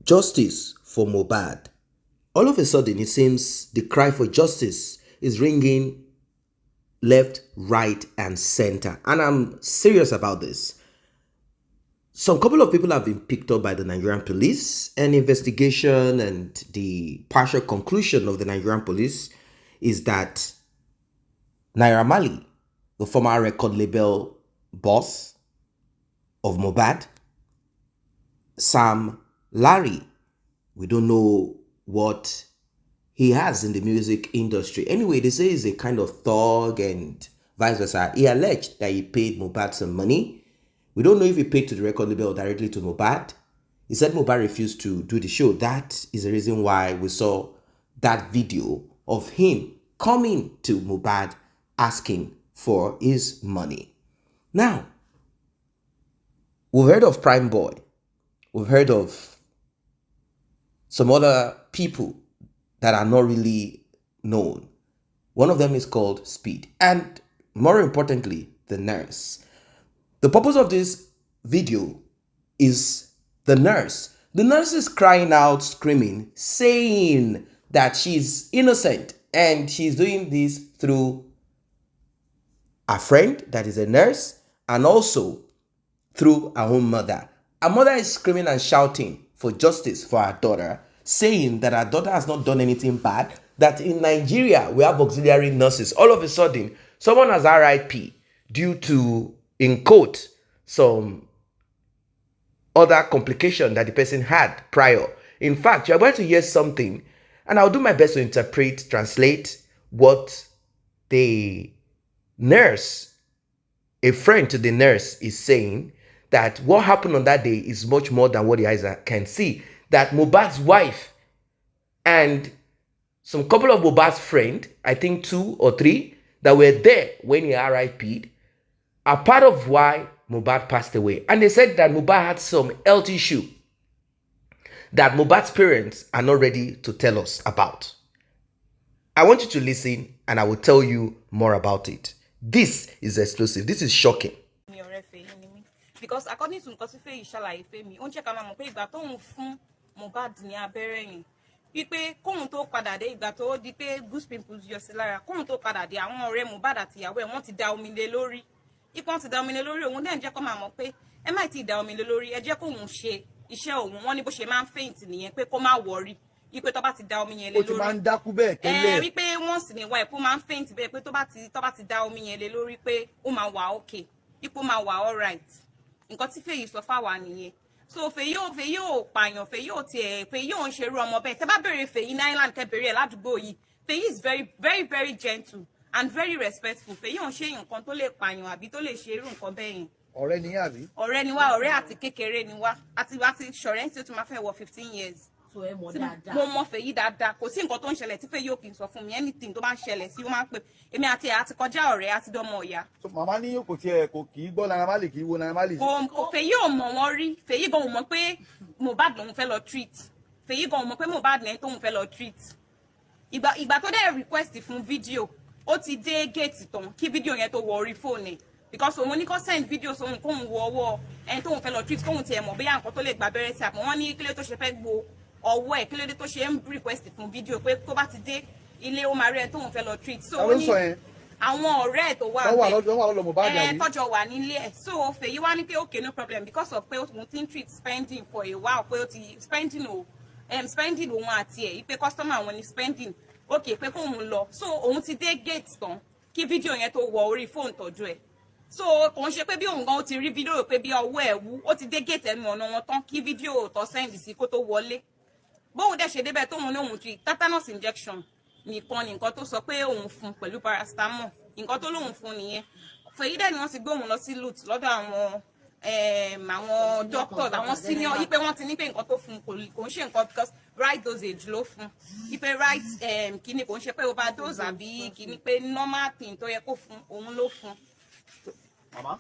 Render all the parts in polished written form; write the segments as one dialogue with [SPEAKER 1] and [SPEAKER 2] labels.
[SPEAKER 1] Justice for Mohbad. All of a sudden, it seems the cry for justice is ringing left, right, and center. And I'm serious about this. Some couple of people have been picked up by the Nigerian police. An investigation and the partial conclusion of the Nigerian police is that Naira Marley, the former record label boss of Mohbad, Sam Larry, we don't know what he has in the music industry. Anyway, they say he's a kind of thug and vice versa. He alleged that he paid Mohbad some money. We don't know if he paid to the record label or directly to Mohbad. He said Mohbad refused to do the show. That is the reason why we saw that video of him coming to Mohbad asking for his money. Now, we've heard of Prime Boy. We've heard of some other people that are not really known. One of them is called Speed. And more importantly, the nurse. The purpose of this video is the nurse. The nurse is crying out, screaming, saying that she's innocent and she's doing this through a friend that is a nurse and also through her own mother. Her mother is screaming and shouting for justice for her daughter, saying that her daughter has not done anything bad, that in Nigeria we have auxiliary nurses. All of a sudden, someone has RIP due to, in quote, some other complication that the person had prior. In fact, you're going to hear something, and I'll do my best to interpret, translate what the nurse, a friend to the nurse, is saying, that what happened on that day is much more than what the eyes can see. That Mohbad's wife and some couple of Mohbad's friends, I think 2 or 3, that were there when he RIP'd, are part of why Mohbad passed away. And they said that Mohbad had some health issue that Mohbad's parents are not ready to tell us about. I want you to listen and I will tell you more about it. This is exclusive. This is shocking.
[SPEAKER 2] Because according to nǹkan tí Fẹ́yì ṣàlàyé Fẹ́mi, ó ń jẹ́ ká máa mọ̀ pé ìgbà tóun fún Mohbad ní abẹ́rẹ́ yẹn wípé kóun tó padà dé ìgbà tó di pé goose pimples yọ sí lára, kóun tó padà dé àwọn ọ̀rẹ́ Mohbad àti ìyàwó ẹ̀ wọ́n ti da omi lé lórí. Ipò ti da omi lé lórí, òun dẹ̀ ń jẹ́ kó máa mọ̀ pé ẹ má ti da omi lé lórí, ẹ jẹ́ kóun ṣe iṣẹ́ òun. Wọ́n ní bó ṣe máa ń faint nìyẹn pé kó má worry. Ipe tó bá ti da omi yẹn lé lórí.
[SPEAKER 3] Ó ti máa ń dákú bẹ́ẹ̀ tẹ́lẹ̀.
[SPEAKER 2] Wípé wọ́n sì ní wá ẹ̀ kó máa ń faint bẹ́ẹ̀ pé tó bá ti da omi yẹn lé lórí pé ó máa wà okay. Ipò máa wà all right. Nǹkan tí Fẹ́yì sọ fáwa nìyẹn. So Fẹ́yì ò pààyàn, Fẹ́yì ò ń ṣerú ọmọ bẹ́ẹ̀. Tẹ́ bá béèrè Fẹ́yì ní Island, tẹ́ béèrè ẹ̀ ládùúgbò yìí. Fẹ́yì is very very very gentle and very respectful. Fẹ́yì ò ń ṣe nǹkan tó lè pààyàn àbí tó lè ṣe irú nǹkan bẹ́ẹ̀ yẹn.
[SPEAKER 3] Ọ̀rẹ́ ni àbí?
[SPEAKER 2] Ọ̀rẹ́ ni wá, ọ̀rẹ́ àti kékeré ni wá. Àti ṣọ̀rẹ́ tí ó ti máa fẹ́ wọ 15 years.
[SPEAKER 4] So ẹ mọ̀ dáadáa.
[SPEAKER 2] Mo mọ̀ Fẹ́yì dáadáa. Kò sí nǹkan tó ń ṣẹlẹ̀ tí Fẹ́yì ò kì í sọ fún mi. Anything tó bá ń ṣẹlẹ̀ sí ó máa ń pè. Èmi àti ẹ̀ àti kọjá ọ̀rẹ́ àti dọ́mọ ìyá.
[SPEAKER 3] So màmá ní kò tiẹ̀ kò kì í gbọ́ Naira Marley, kì í wo Naira Marley.
[SPEAKER 2] Kò Fẹ́yì ò mọ̀ wọ́n rí. Fẹ́yì gan ò mọ̀ pé Mohbad lòun fẹ́ lọ treat. Fẹ́yì gan ò mọ̀ pé Mohbad lẹ́yìn tóun fẹ́ lọ treat. Ìgbà tó dẹ̀ request fún fídíò, ó ti dé gate tán kí fídíò yẹn tó wọ orí fóònù ẹ̀. Because òun ní kó send video sóhun kóhun wo ọwọ́ ẹni tóun fẹ́ lọ treat kóhun tiẹ̀ mọ̀ bóyá nǹkan tó lè gba abẹ́rẹ́ sí àpò. Wọ́n ní kílé tó ṣe fẹ́ gbo ọwọ́ ẹ̀, kílé tó ṣe ń request fún fídíò pé tó bá ti dé ilé ó máa rí ẹni tóun fẹ́ lọ treat. So ó ní àwọn ọ̀rẹ́ ẹ̀ tó wà bẹ́ẹ̀ tọ́jọ́ wà nílé ẹ̀. So Fẹ́yì wá ní pé okay no problem because of pé òun ti ń treat spending for a while, pé ó ti spending òun àti ẹ̀ pé customer wọn ni spending okay pé kóun lọ. So òun ti dé gate tán kí fídíò yẹn tó wọ orí fóònù tọ́jú ẹ̀. So kò ń ṣe pé bí òun gan ó ti rí fídíò pé bí ọwọ́ ẹ̀ wú, ó ti dé gate ẹnu ọ̀nà wọn tán kí fídíò tó send sí kó tó wọlé. Bóun dẹ̀ ṣe débẹ̀ tóun ní òun ti tetanus injection nìkan nǹkan tó sọ pé òun fún pẹ̀lú paracetamol, nǹkan tó lóun fún nìyẹn. Fẹ́yì dẹ̀ ni wọ́n ti gbé òun lọ sí LUT lọ́dọ̀ àwọn doctors, àwọn senior, ipe wọ́n ti ní pé nǹkan tó fún kò ń ṣe nǹkan because right dosage ló fún. Ipe right kíní kò ń ṣe pé overdose àbí kíní pé normal thing tó yẹ kó fún òun ló fún.
[SPEAKER 3] Màmá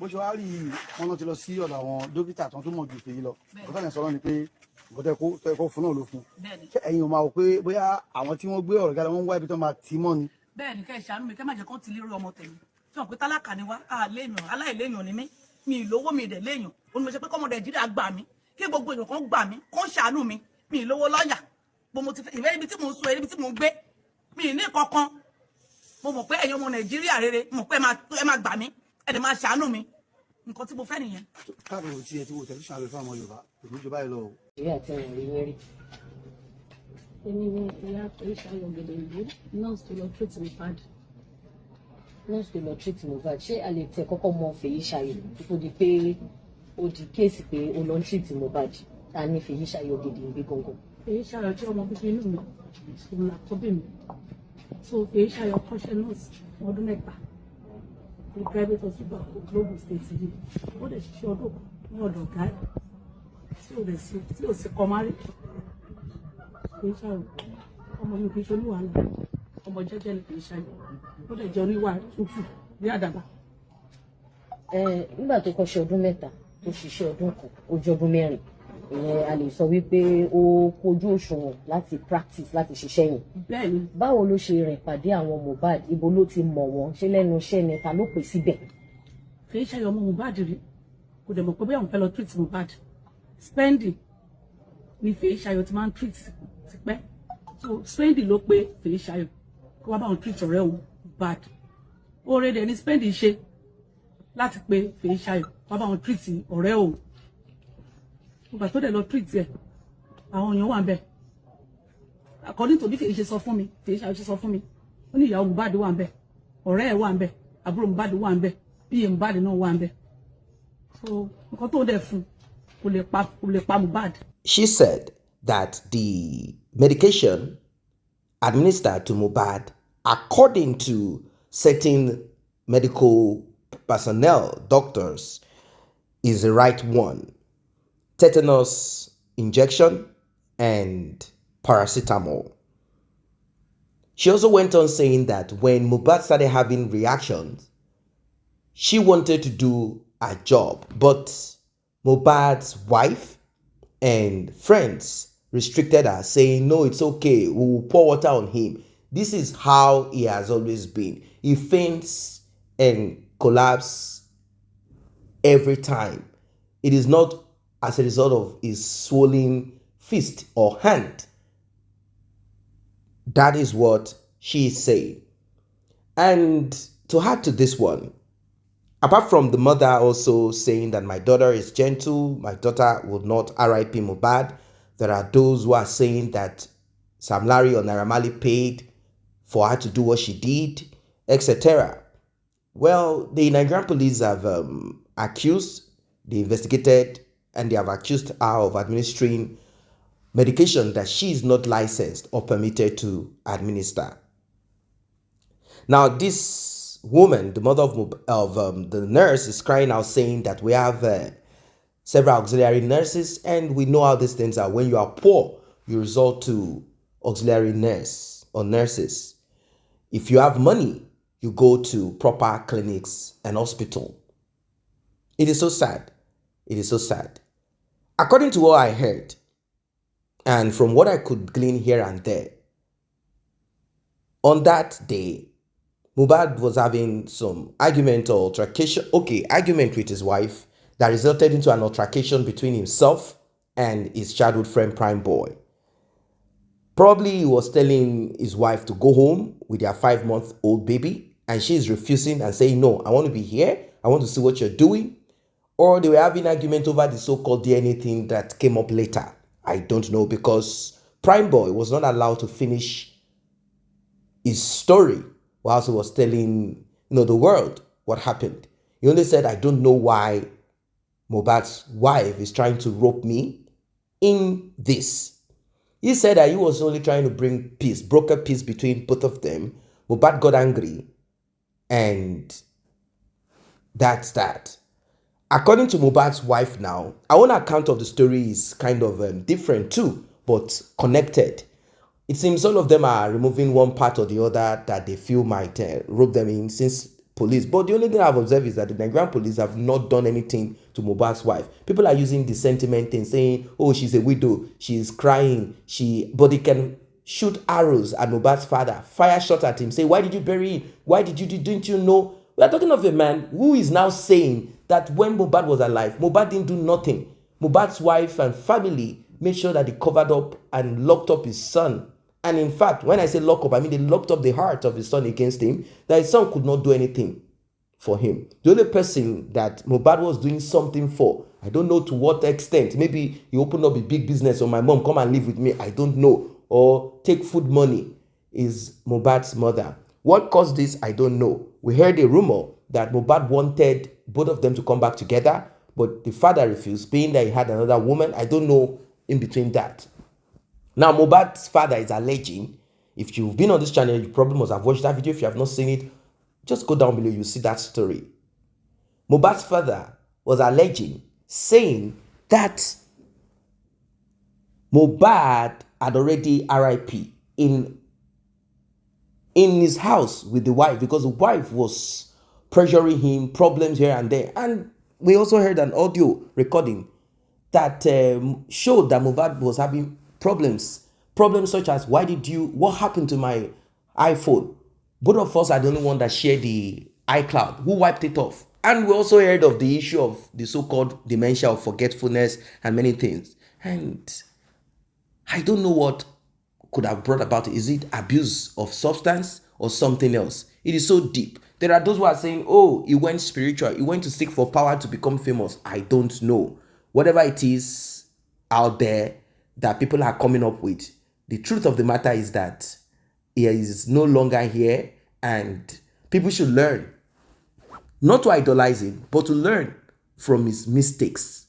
[SPEAKER 3] bó ṣe wá rí wọn lọ ti lọ sí ọ̀dọ̀ àwọn dókítà tó mọ̀ ju Fẹ́yì lọ. Ọ̀tọ̀ yẹn sọ̀rọ̀ ni pé nǹkan tó yẹ kó fún náà ló fún. Ṣé ẹ̀yin ò máa wò pé bóyá àwọn tí wọ́n gbé ọ̀rọ̀ gálẹ̀ wọ́n ń wá ibi tó máa tì mọ́ ni?
[SPEAKER 4] Bẹ́ẹ̀ni kẹ́ ìṣàánú mi kẹ́ má jẹ́ kán ti lérò ọmọ tèmi. Tí wọ́n pé tálákà ni wá, aláìléèyàn ni mí, mi ìlówó mi dẹ̀ léèyàn. Ó ní mo ṣe pé kọ́mọ Nàìjíríà gbà mí. kí gbogbo èèyàn kan gbà mí kó ṣàánú mi mi lówó lọ́yà bó mo ti fẹ́ ìfẹ́ ibi tí mo ń sọ ibi tí mo ń gbé mi ní kankan mo mọ̀ pé ẹ̀yin ọmọ Nàìjíríà rere mo mọ̀ pé ẹ máa gbà mí ẹ dẹ̀ máa ṣàánú mi nǹkan tí mo fẹ́ nìyẹn.
[SPEAKER 3] káàbọ̀ tí ẹ ti wo tẹlifíṣàn àbẹ̀ fún àwọn Yorùbá kò ní jù báyìí lọ o.
[SPEAKER 5] Nàìjíríà tí wọn rí wẹ́rí. Èmi ni ìyá Oríṣayọ̀ Ògèdèǹgbé nurse tó lọ treat Mohbad. Nurse tó lọ treat Mohbad ṣé a lè tẹ kọ́kọ́ mọ Fèyíṣayọ̀ tó di pé ó di kéèsì pé ó lọ treat Mohbad ta ní Fèyíṣayọ̀ Ògèdèǹgbé gangan.
[SPEAKER 6] Fèyíṣayọ̀ jẹ́ ọmọ bíbí inú mi òun àkọ́bí mi so Fèyíṣayọ̀ kọ́ṣẹ́ nọ́ọ̀sì fún ọdún mẹ́ta ní private hospital global state yìí ó lè ṣiṣẹ́ ọdún ní ọ̀dọ̀ ọ̀gá ẹ̀ tí ò sí kọ́ márí Fèyíṣayọ̀ ọmọ mi kì í ṣe oníwàhálà ọmọ jẹ́jẹ́ ni Fèyíṣayọ̀ ó lè jẹ́ oníwà tútù bí àdàbà.
[SPEAKER 5] Nígbà tó kọ́ṣẹ́ ọdún mẹ́ta tó ṣiṣẹ́ ọdún kan ó jẹ́ ọdún mẹ́rin ìyẹn a lè sọ wípé ó kojú òṣùwọ̀n láti practice láti ṣiṣẹ́ yẹn.
[SPEAKER 6] Bẹ́ẹ̀ni.
[SPEAKER 5] Báwo ló ṣe rìn pàdé àwọn Mohbad ibo ló ti mọ̀ wọ́n ṣé lẹ́nu iṣẹ́ ni ta ló pè síbẹ̀.
[SPEAKER 6] Fèyíṣayọ̀ ọmọ Mohbad rí kò dẹ̀ mọ̀ pé bóyá òun fẹ́ lọ treat Mohbad spending ni Fèyíṣayọ̀ ti máa ń treat tipẹ́ so spending ló pé Fèyíṣayọ̀ kó wá bá òun treat ọ̀rẹ́ òun Mohbad oore dẹ̀ ni spending ṣe láti pé Fèyíṣayọ̀ wá bá òun treat ọ̀rẹ́ òun ìgbà tó dẹ̀ lọ treat ẹ̀ àwọn èèyàn wà ń bẹ̀ according to bí Fèyí ṣe sọ fún mi Fèyíṣayọ̀ ṣe sọ fún mi ó ní ìyàwó Mohbad wà ń bẹ̀ ọ̀rẹ́ ẹ̀ wà ń bẹ̀ àbúrò Mohbad wà ń bẹ̀ bíyè Mohbad náà wà ń bẹ̀ so nǹkan tó dẹ̀ fún kò lè pa Mohbad.
[SPEAKER 1] She said that the medication administered to Mohbad, according to certain medical personnel, doctors, is the right one. Tetanus injection and paracetamol. She also went on saying that when Mohbad started having reactions, she wanted to do a job, but Mohbad's wife and friends restricted her, saying, no, it's okay, we will pour water on him. This is how he has always been. He faints and collapses every time. It is not as a result of his swollen fist or hand. That is what she is saying. And to add to this one, apart from the mother also saying that my daughter is gentle, my daughter will not RIP Mohbad, there are those who are saying that Sam Larry or Naira Marley paid for her to do what she did, etc. Well, the Nigerian police have they investigated, and they have accused her of administering medication that she is not licensed or permitted to administer. Now, this woman, the mother of the nurse, is crying out saying that we have several auxiliary nurses, and we know how these things are. When you are poor, you resort to auxiliary nurse or nurses. If you have money, you go to proper clinics and hospital. It is so sad. It is so sad. According to what I heard, and from what I could glean here and there, on that day, Mohbad was having some argument or argument with his wife that resulted into an altercation between himself and his childhood friend Prime Boy. Probably he was telling his wife to go home with their 5-month-old baby, and she is refusing and saying, no, I want to be here. I want to see what you're doing. Or they were having argument over the so-called DNA thing that came up later. I don't know, because Prime Boy was not allowed to finish his story whilst he was telling the world what happened. He only said, I don't know why Mohbad's wife is trying to rope me in this. He said that he was only trying to bring peace, broker peace between both of them. Mohbad got angry, and that's that. According to Mohbad's wife now, our own account of the story is kind of different too, but connected. It seems all of them are removing one part or the other that they feel might rope them in since police. But the only thing I've observed is that the Nigerian police have not done anything to Mohbad's wife. People are using the sentiment thing, saying, oh, she's a widow, she's crying, but they can shoot arrows at Mohbad's father, fire shots at him, say, why did you bury him? Why didn't you know? We are talking of a man who is now saying that when Mohbad was alive, Mohbad didn't do nothing. Mohbad's wife and family made sure that they covered up and locked up his son. And in fact, when I say lock up, I mean they locked up the heart of his son against him, that his son could not do anything for him. The only person that Mohbad was doing something for, I don't know to what extent, maybe he opened up a big business or my mom come and live with me, I don't know, or take food money, is Mohbad's mother. What caused this, I don't know. We heard a rumor that Mohbad wanted both of them to come back together, but the father refused, being that he had another woman. I don't know in between that. Now, Mohbad's father is alleging, if you've been on this channel, you probably must have watched that video. If you have not seen it, just go down below, you see that story. Mohbad's father was alleging, saying that Mohbad had already RIP in his house with the wife, because the wife was pressuring him, problems here and there. And we also heard an audio recording that showed that Mohbad was having problems such as, what happened to my iPhone? Both of us are the only one that shared the iCloud. Who wiped it off? And we also heard of the issue of the so-called dementia of forgetfulness and many things. And I don't know what could have brought about it. Is it abuse of substance or something else? It is so deep. There are those who are saying, oh, he went spiritual. He went to seek for power to become famous. I don't know. Whatever it is out there that people are coming up with, the truth of the matter is that he is no longer here, and people should learn not to idolize him, but to learn from his mistakes.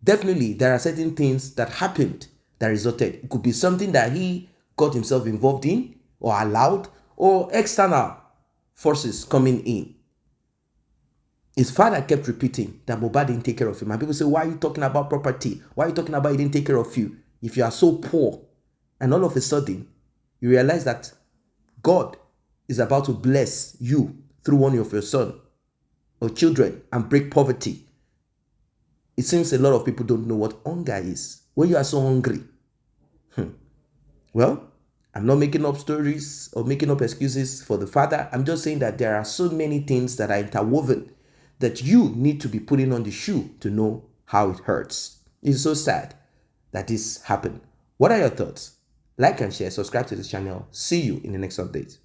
[SPEAKER 1] Definitely, there are certain things that happened that resulted. It could be something that he got himself involved in or allowed, or external forces coming in. His father kept repeating that Mohbad didn't take care of him. And people say, why are you talking about property? Why are you talking about he didn't take care of you? If you are so poor, and all of a sudden, you realize that God is about to bless you through one of your son or children and break poverty. It seems a lot of people don't know what hunger is. When you are so hungry, well, I'm not making up stories or making up excuses for the father. I'm just saying that there are so many things that are interwoven that you need to be putting on the shoe to know how it hurts. It's so sad that this happened. What are your thoughts? Like and share, subscribe to this channel. See you in the next update.